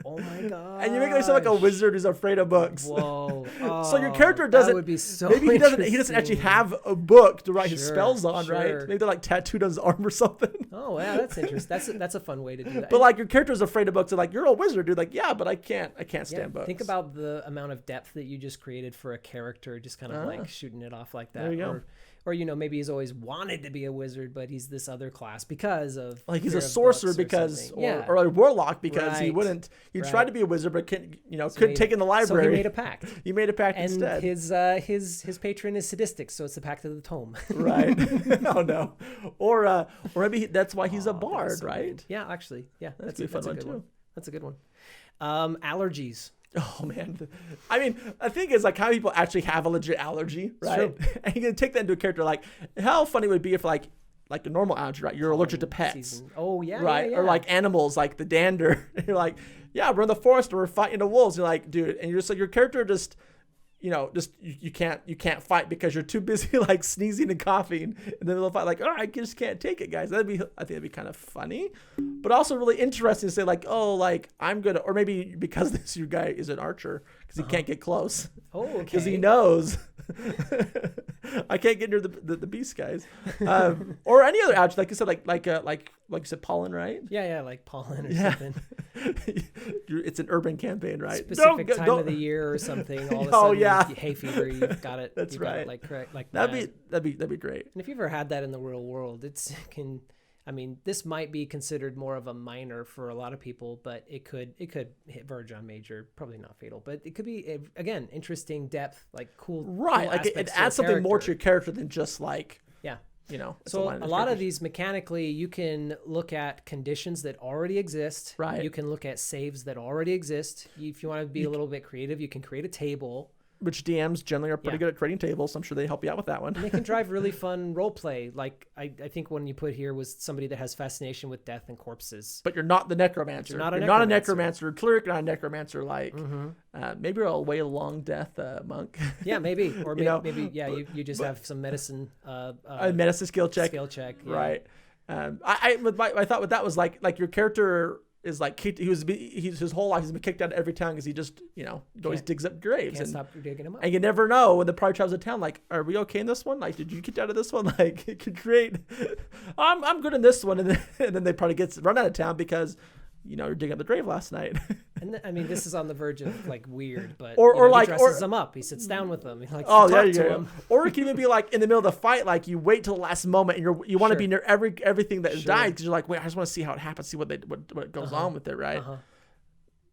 [SPEAKER 1] Oh my god!
[SPEAKER 2] And you make yourself like a wizard who's afraid of books.
[SPEAKER 1] Whoa!
[SPEAKER 2] So your character doesn't.
[SPEAKER 1] That would be so.
[SPEAKER 2] Maybe he doesn't actually have a book to write his spells on, right? Maybe they're like tattooed on his arm or something.
[SPEAKER 1] Oh yeah, that's interesting. That's a fun way to do that.
[SPEAKER 2] But like your character's afraid of books, and like you're a wizard, dude. Like yeah, but I can't stand books.
[SPEAKER 1] Think about the amount of depth that you just created for a character, just kind of like shooting it off like that.
[SPEAKER 2] There you go.
[SPEAKER 1] Or maybe he's always wanted to be a wizard, but he's this other class because of
[SPEAKER 2] like he's a sorcerer because or a warlock because he wouldn't. He tried to be a wizard, but couldn't take in the library.
[SPEAKER 1] So he made a pact.
[SPEAKER 2] He made a pact
[SPEAKER 1] and
[SPEAKER 2] instead.
[SPEAKER 1] His patron is sadistic, so it's the Pact of the Tome.
[SPEAKER 2] Right. Oh no. Or maybe that's why he's a bard, right?
[SPEAKER 1] Good. Yeah, actually, yeah.
[SPEAKER 2] That's a fun one too.
[SPEAKER 1] That's a good one. Allergies.
[SPEAKER 2] Oh man, I mean, the thing is like how people actually have a legit allergy, right? And you can take that into a character. Like, how funny would it be if like a normal allergy, right? You're allergic to pets.
[SPEAKER 1] Oh yeah,
[SPEAKER 2] right?
[SPEAKER 1] Yeah.
[SPEAKER 2] Or like animals, like the dander. You're like, yeah, we're in the forest, we're fighting the wolves. You're like, dude, and you're just like your character just, just you can't fight because you're too busy like sneezing and coughing, and then they'll fight like, I just can't take it, guys. I think that'd be kind of funny, but also really interesting to say like, like I'm gonna, or maybe because this your guy is an archer because he can't get close. Oh, okay. Because he knows I can't get near the beast guys, or any other object like you said, like you said, pollen, right?
[SPEAKER 1] Yeah, like pollen or something.
[SPEAKER 2] It's an urban campaign, right?
[SPEAKER 1] Specific time of the year or something. All of a sudden, hay fever. You've got it.
[SPEAKER 2] That's right.
[SPEAKER 1] Got it, like correct. Like
[SPEAKER 2] that'd be great.
[SPEAKER 1] And if you've ever had that in the real world, this might be considered more of a minor for a lot of people, but it could verge on major. Probably not fatal, but it could be again interesting depth, like cool.
[SPEAKER 2] Right,
[SPEAKER 1] cool
[SPEAKER 2] like it adds something more to your character than just like
[SPEAKER 1] So a lot of these mechanically, you can look at conditions that already exist.
[SPEAKER 2] Right.
[SPEAKER 1] You can look at saves that already exist. If you want to be a little bit creative, you can create a table.
[SPEAKER 2] Which DMs generally are pretty good at creating tables, so I'm sure they help you out with that one.
[SPEAKER 1] And they can drive really fun role play. Like I think one you put here was somebody that has fascination with death and corpses.
[SPEAKER 2] But you're not the necromancer. You're not a necromancer. Cleric, not a necromancer. Like maybe you're a way long death monk.
[SPEAKER 1] Yeah, maybe. Or maybe you just have some medicine.
[SPEAKER 2] A medicine skill check.
[SPEAKER 1] Yeah.
[SPEAKER 2] Right. I thought what that was like your character is like he's his whole life he's been kicked out of every town because he just always digs up graves
[SPEAKER 1] and stop digging them up.
[SPEAKER 2] And you never know when the party travels to town, like, are we okay in this one? Like, did you get out of this one? Like, it could create I'm good in this one, and then they probably run out of town because you're digging up the grave last night.
[SPEAKER 1] And this is on the verge of like weird, but
[SPEAKER 2] he
[SPEAKER 1] dresses them up. He sits down with them. He likes
[SPEAKER 2] to
[SPEAKER 1] talk to them.
[SPEAKER 2] Or it can even be like in the middle of the fight, like you wait till the last moment and you want to be near everything that died because you're like, wait, I just want to see how it happens, see what goes on with it, right?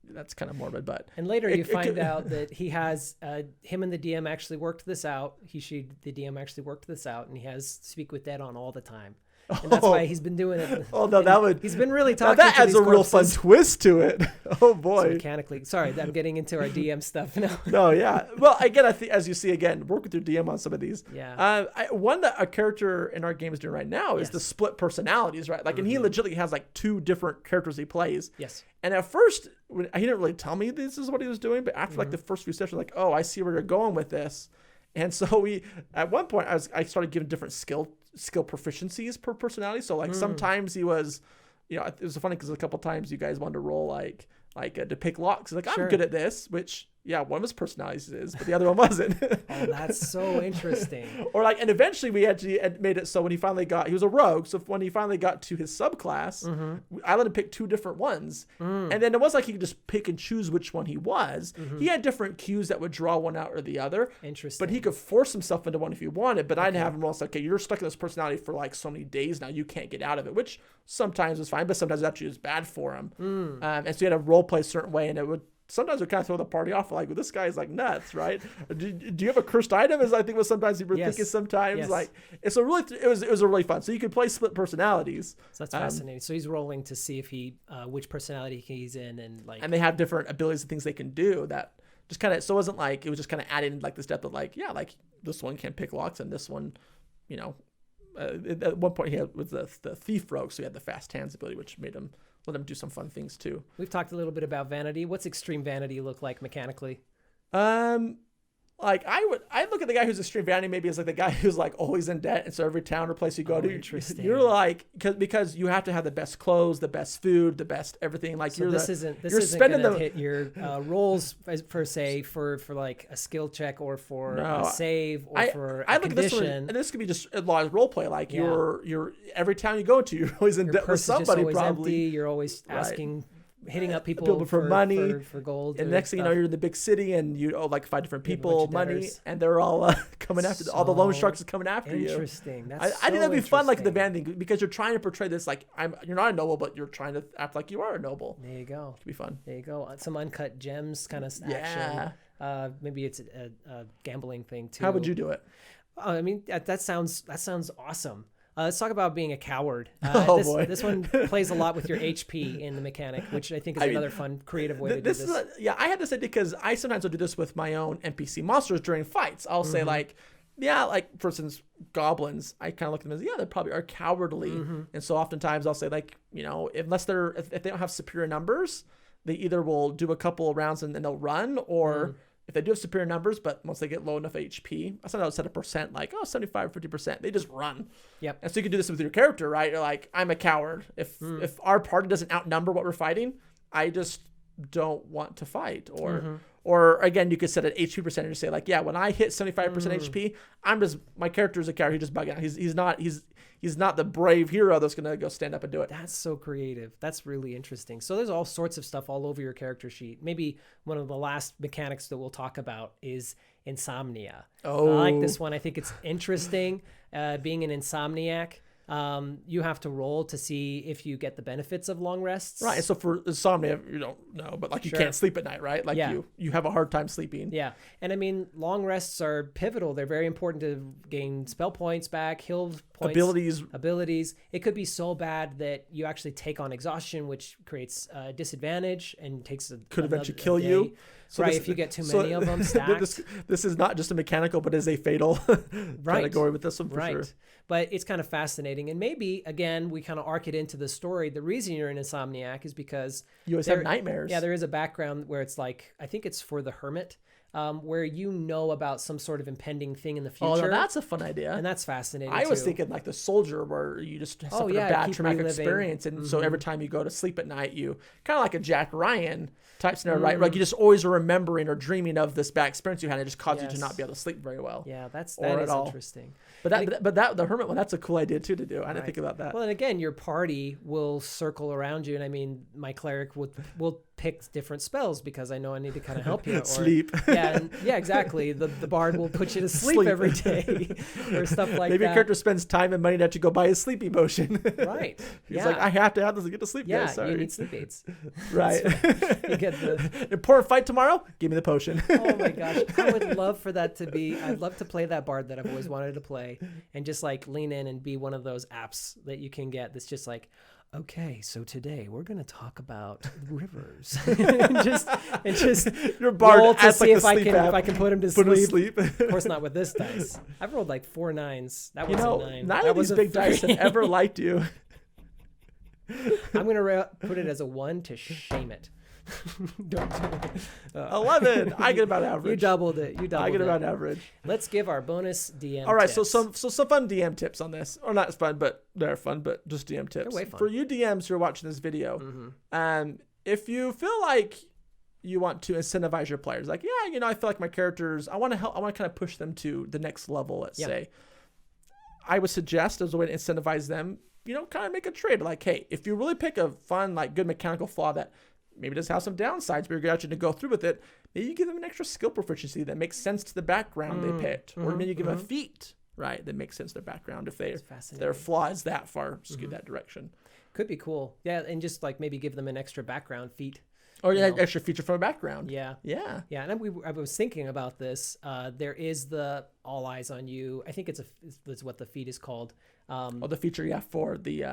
[SPEAKER 2] That's kind of morbid, but
[SPEAKER 1] and later you find out that he has him and the DM actually worked this out. The DM actually worked this out, and he has Speak with Dead on all the time. And that's why he's been doing it.
[SPEAKER 2] Oh no,
[SPEAKER 1] he's been really talking.
[SPEAKER 2] That adds a real fun twist to it. Oh boy!
[SPEAKER 1] So mechanically, sorry, I'm getting into our DM stuff now.
[SPEAKER 2] No, yeah. Well, again, I think as you see, work with your DM on some of these.
[SPEAKER 1] Yeah.
[SPEAKER 2] One that a character in our game is doing right now is the split personalities, right? Like, and he legitimately has like 2 different characters he plays.
[SPEAKER 1] Yes.
[SPEAKER 2] And at first, he didn't really tell me this is what he was doing, but after like the first few sessions, like, oh, I see where you're going with this. And so at one point, I started giving different skill proficiencies per personality. So like sometimes he was, it was funny because a couple times you guys wanted to roll like to pick locks. Like, I'm good at this, which one of his personalities is, but the other one wasn't.
[SPEAKER 1] Oh, that's so interesting.
[SPEAKER 2] Or like, and eventually we actually made it so when he was a rogue. So when he finally got to his subclass, I let him pick 2 different ones. And then it was like he could just pick and choose which one he was. He had different cues that would draw one out or the other.
[SPEAKER 1] Interesting.
[SPEAKER 2] But he could force himself into one if he wanted, but I didn't have him roll. It's like, okay, you're stuck in this personality for like so many days now, you can't get out of it, which sometimes is fine, but sometimes actually is bad for him. And so you had to role play a certain way, and it would sometimes kind of throw the party off. Like, well, this guy's like nuts, right? do you have a cursed item? As I think was sometimes you were thinking sometimes like it's a really it was a really fun. So you could play split personalities.
[SPEAKER 1] So that's fascinating. So he's rolling to see if which personality he's in, and
[SPEAKER 2] they have different abilities and things they can do that just kind of. So it wasn't like it was just kind of adding like this depth of like like this one can pick locks and this one, at one point he had was the thief rogue, so he had the fast hands ability, which made him. Let him do some fun things too.
[SPEAKER 1] We've talked a little bit about vanity. What's extreme vanity look like mechanically?
[SPEAKER 2] Like I look at the guy who's extreme vanity maybe as like the guy who's like always in debt, and so every town or place you go to, you're like because you have to have the best clothes, the best food, the best everything. Like
[SPEAKER 1] so this isn't gonna hit your rolls per se for like a skill check or for a save or for a condition. Look at this one, and this could be just a lot of role play. Like you're every town you go to, you're always in debt with somebody. Probably empty. You're always asking. Hitting up people for money, for gold,
[SPEAKER 2] and next thing you know, you're in the big city, and you owe like 5 different people money, and they're all coming after. All the loan sharks are coming after you.
[SPEAKER 1] Interesting.
[SPEAKER 2] I think that'd be fun, like the band thing, because you're trying to portray this like you're not a noble, but you're trying to act like you are a noble.
[SPEAKER 1] There you go.
[SPEAKER 2] It'd be fun.
[SPEAKER 1] There you go. Some uncut gems kind of action. Maybe it's a gambling thing too.
[SPEAKER 2] How would you do it?
[SPEAKER 1] I mean, that sounds awesome. Let's talk about being a coward.
[SPEAKER 2] Boy.
[SPEAKER 1] This one plays a lot with your HP in the mechanic, which I think is another fun, creative way to do this.
[SPEAKER 2] I had this idea because I sometimes will do this with my own NPC monsters during fights. I'll say like, for instance, goblins, I kind of look at them as, they probably are cowardly. And so oftentimes I'll say like, unless if they don't have superior numbers, they either will do a couple of rounds and then they'll run, or if they do have superior numbers, but once they get low enough HP, I sometimes set a percent like, 75, 50%. They just run.
[SPEAKER 1] Yep.
[SPEAKER 2] And so you can do this with your character, right? You're like, I'm a coward. If our party doesn't outnumber what we're fighting, I just don't want to fight. Or again, you could set an HP percentage and say like, yeah, when I hit 75% HP, my character is a coward. He's just bugging out. He's not the brave hero that's going to go stand up and do it.
[SPEAKER 1] That's so creative. That's really interesting. So there's all sorts of stuff all over your character sheet. Maybe one of the last mechanics that we'll talk about is insomnia.
[SPEAKER 2] Oh.
[SPEAKER 1] I like this one. I think it's interesting. Being an insomniac, you have to roll to see if you get the benefits of long rests.
[SPEAKER 2] Right. So for insomnia, you don't know, but like you can't sleep at night, right? Like you have a hard time sleeping.
[SPEAKER 1] Yeah. And I mean, long rests are pivotal. They're very important to gain spell points back, heal points. Abilities. It could be so bad that you actually take on exhaustion, which creates a disadvantage and could
[SPEAKER 2] eventually kill you.
[SPEAKER 1] So if you get too many of them stacked.
[SPEAKER 2] This is not just a mechanical, but is a fatal category with this one for sure.
[SPEAKER 1] But it's kind of fascinating. And maybe, again, we kind of arc it into the story. The reason you're an insomniac is because
[SPEAKER 2] you always have nightmares.
[SPEAKER 1] Yeah, there is a background where it's like, I think it's for the hermit, where you know about some sort of impending thing in the future.
[SPEAKER 2] Oh, no, that's a fun idea.
[SPEAKER 1] And that's fascinating,
[SPEAKER 2] I was thinking like the soldier where you just suffered a bad traumatic experience. And so every time you go to sleep at night, you kind of like a Jack Ryan type scenario, right? Like you just always are remembering or dreaming of this bad experience you had and it just caused you to not be able to sleep very well.
[SPEAKER 1] Yeah, that is interesting.
[SPEAKER 2] But the hermit one, that's a cool idea too to do. I didn't think about that.
[SPEAKER 1] Well, and again, your party will circle around you. And I mean, my cleric will pick different spells because I know I need to kind of help you.
[SPEAKER 2] Sleep.
[SPEAKER 1] Yeah, exactly. The bard will put you to sleep every day or stuff like that.
[SPEAKER 2] Maybe your character spends time and money to actually go buy his sleeping potion.
[SPEAKER 1] Right.
[SPEAKER 2] He's like, I have to have this to get to sleep.
[SPEAKER 1] Yeah,
[SPEAKER 2] sorry.
[SPEAKER 1] you need sleep aids.
[SPEAKER 2] Right.
[SPEAKER 1] You get the
[SPEAKER 2] important fight tomorrow. Give me the potion.
[SPEAKER 1] Oh my gosh, I would love for that to be. I'd love to play that bard that I've always wanted to play, and just like lean in and be one of those apps that you can get. That's just like, okay, so today we're gonna talk about rivers, and just
[SPEAKER 2] your bard
[SPEAKER 1] roll to see
[SPEAKER 2] if
[SPEAKER 1] I can put him to sleep.
[SPEAKER 2] Of
[SPEAKER 1] course, not with this dice. I've rolled like 4 9s. That was a 9.
[SPEAKER 2] None of these big dice have ever liked you.
[SPEAKER 1] I'm gonna put it as a 1 to shame it.
[SPEAKER 2] 11. I get about average.
[SPEAKER 1] You doubled it. I
[SPEAKER 2] get about average.
[SPEAKER 1] Let's give our bonus DM.
[SPEAKER 2] All right,
[SPEAKER 1] tips.
[SPEAKER 2] so some fun DM tips on this, or not as fun, but they're fun, but just DM tips.
[SPEAKER 1] They're way fun.
[SPEAKER 2] For you DMs who are watching this video. If you feel like you want to incentivize your players, like, yeah, I feel like my characters, I want to help, I want to kind of push them to the next level. Let's say, I would suggest as a way to incentivize them, kind of make a trade. Like, hey, if you really pick a fun, like good mechanical flaw that maybe does have some downsides, but you're actually to go through with it, maybe you give them an extra skill proficiency that makes sense to the background they picked, or maybe you give them a feat, right, that makes sense to their background if their flaw is that far skewed that direction.
[SPEAKER 1] Could be cool. Yeah, and just like maybe give them an extra background feat.
[SPEAKER 2] Or extra feature from a background.
[SPEAKER 1] Yeah.
[SPEAKER 2] Yeah.
[SPEAKER 1] Yeah, and I was thinking about this. There is the All Eyes on You. I think it's what the feat is called.
[SPEAKER 2] The feature, for the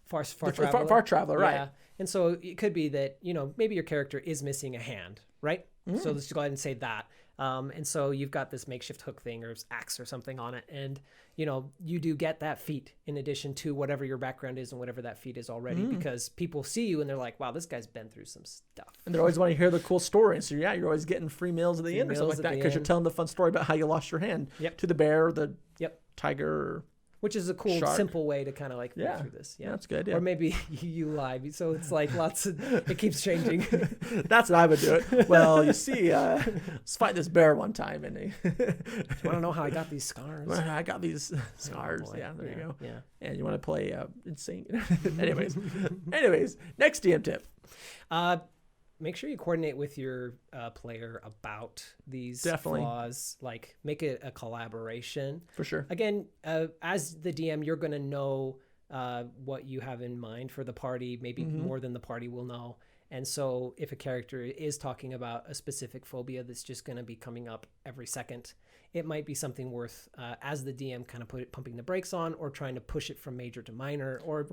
[SPEAKER 1] Far Traveler,
[SPEAKER 2] right.
[SPEAKER 1] Yeah. And so it could be that, maybe your character is missing a hand, right? So let's go ahead and say that. And so you've got this makeshift hook thing or axe or something on it. And, you do get that feat in addition to whatever your background is and whatever that feat is already, because people see you and they're like, wow, this guy's been through some stuff.
[SPEAKER 2] And they always want to hear the cool story. So you're always getting free meals at the end or something like that, because you're telling the fun story about how you lost your hand to the bear or the tiger.
[SPEAKER 1] Which is a cool, simple way to kind of like go through this. Yeah,
[SPEAKER 2] that's good. Yeah.
[SPEAKER 1] Or maybe you lie. So it's like it keeps changing.
[SPEAKER 2] That's what I would do it. Well, you see, let's fight this bear one time. And
[SPEAKER 1] you want to know how I got these scars?
[SPEAKER 2] I got these scars.
[SPEAKER 1] Oh,
[SPEAKER 2] there you go.
[SPEAKER 1] Yeah.
[SPEAKER 2] And you want to play insane. Anyways, next DM tip.
[SPEAKER 1] Make sure you coordinate with your player about these flaws. Like, make it a collaboration.
[SPEAKER 2] For sure.
[SPEAKER 1] Again, as the DM, you're going to know what you have in mind for the party, maybe more than the party will know. And so if a character is talking about a specific phobia that's just going to be coming up every second, it might be something worth, as the DM, kind of pumping the brakes on, or trying to push it from major to minor, or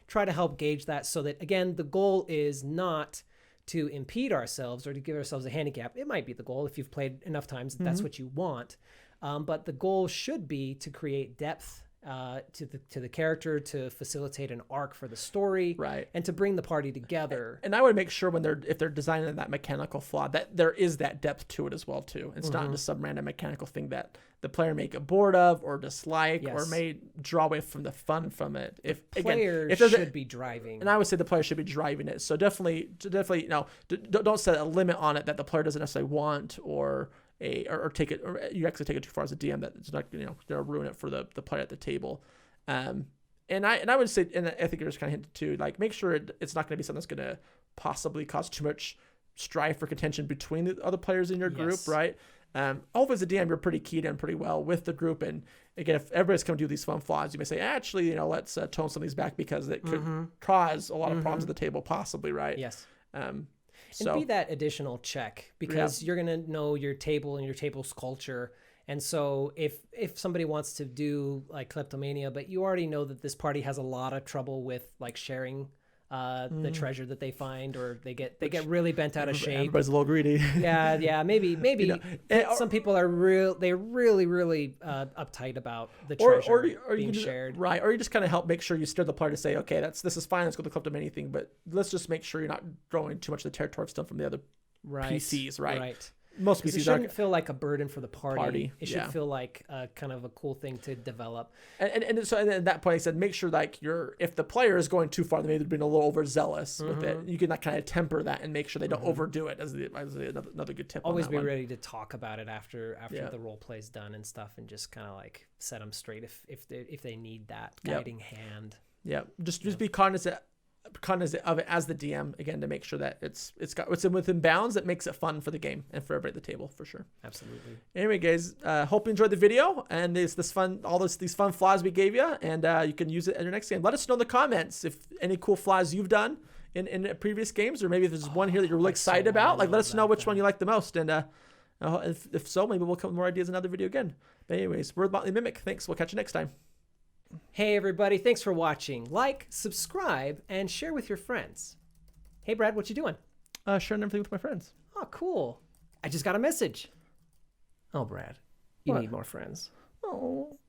[SPEAKER 1] try to help gauge that, so that, again, the goal is not to impede ourselves or to give ourselves a handicap. It might be the goal if you've played enough times that that's what you want. But the goal should be to create depth to the character to facilitate an arc for the story,
[SPEAKER 2] right,
[SPEAKER 1] and to bring the party together.
[SPEAKER 2] And I would make sure if they're designing that mechanical flaw that there is that depth to it as well too. It's not just some random mechanical thing that the player may get bored of or dislike or may draw away from the fun from it. If
[SPEAKER 1] player should be driving,
[SPEAKER 2] and I would say the player should be driving it. So definitely, don't set a limit on it that the player doesn't necessarily want or take it, or you actually take it too far as a DM that it's not going to ruin it for the player at the table. And I would say, and I think you're just kind of hinted to, like, make sure it's not going to be something that's going to possibly cause too much strife or contention between the other players in your group, right? Hopefully as a DM, you're pretty keyed in pretty well with the group. And again, if everybody's going to do these fun flaws, you may say, actually, let's tone some of these back because it could cause a lot of problems at the table, possibly, right?
[SPEAKER 1] Yes.
[SPEAKER 2] So,
[SPEAKER 1] and be that additional check because you're going to know your table and your table's culture. And so if somebody wants to do like kleptomania, but you already know that this party has a lot of trouble with like sharing the treasure that they find, or they get really bent out of shape.
[SPEAKER 2] Everybody's a little greedy.
[SPEAKER 1] Maybe some people are really uptight about the treasure being shared.
[SPEAKER 2] Right. Or you just kind of help make sure you steer the player to say, okay, this is fine. Let's go to kleptomania thing, but let's just make sure you're not throwing too much of the territory stuff from the other PCs, right?
[SPEAKER 1] Right.
[SPEAKER 2] Most PCs
[SPEAKER 1] shouldn't feel like a burden for the party. It should
[SPEAKER 2] yeah.
[SPEAKER 1] feel like kind of a cool thing to develop.
[SPEAKER 2] And so at that point, I said, make sure like if the player is going too far, they may have been a little overzealous with it. You can like kind of temper that and make sure they don't overdo it. As another good tip.
[SPEAKER 1] Always
[SPEAKER 2] on
[SPEAKER 1] be
[SPEAKER 2] that
[SPEAKER 1] ready to talk about it after the role play's done and stuff, and just kind of like set them straight if they need that guiding hand. Yeah,
[SPEAKER 2] just be cognizant of it as the DM, again, to make sure that it's got what's within bounds that makes it fun for the game and for everybody at the table, for sure.
[SPEAKER 1] Absolutely.
[SPEAKER 2] Anyway, guys, hope you enjoyed the video and these fun flaws we gave you, and you can use it in your next game. Let us know in the comments if any cool flaws you've done in previous games, or maybe if there's one here that you're really excited about. Like, let us know which one you like the most, and if so, maybe we'll come with more ideas in another video again. But anyways, we're Motley Mimic. Thanks. We'll catch you next time.
[SPEAKER 1] Hey everybody, thanks for watching. Like, subscribe, and share with your friends. Hey Brad, what you doing?
[SPEAKER 2] Sharing everything with my friends.
[SPEAKER 1] Oh, cool. I just got a message. Oh, Brad, you need more friends.
[SPEAKER 2] Oh.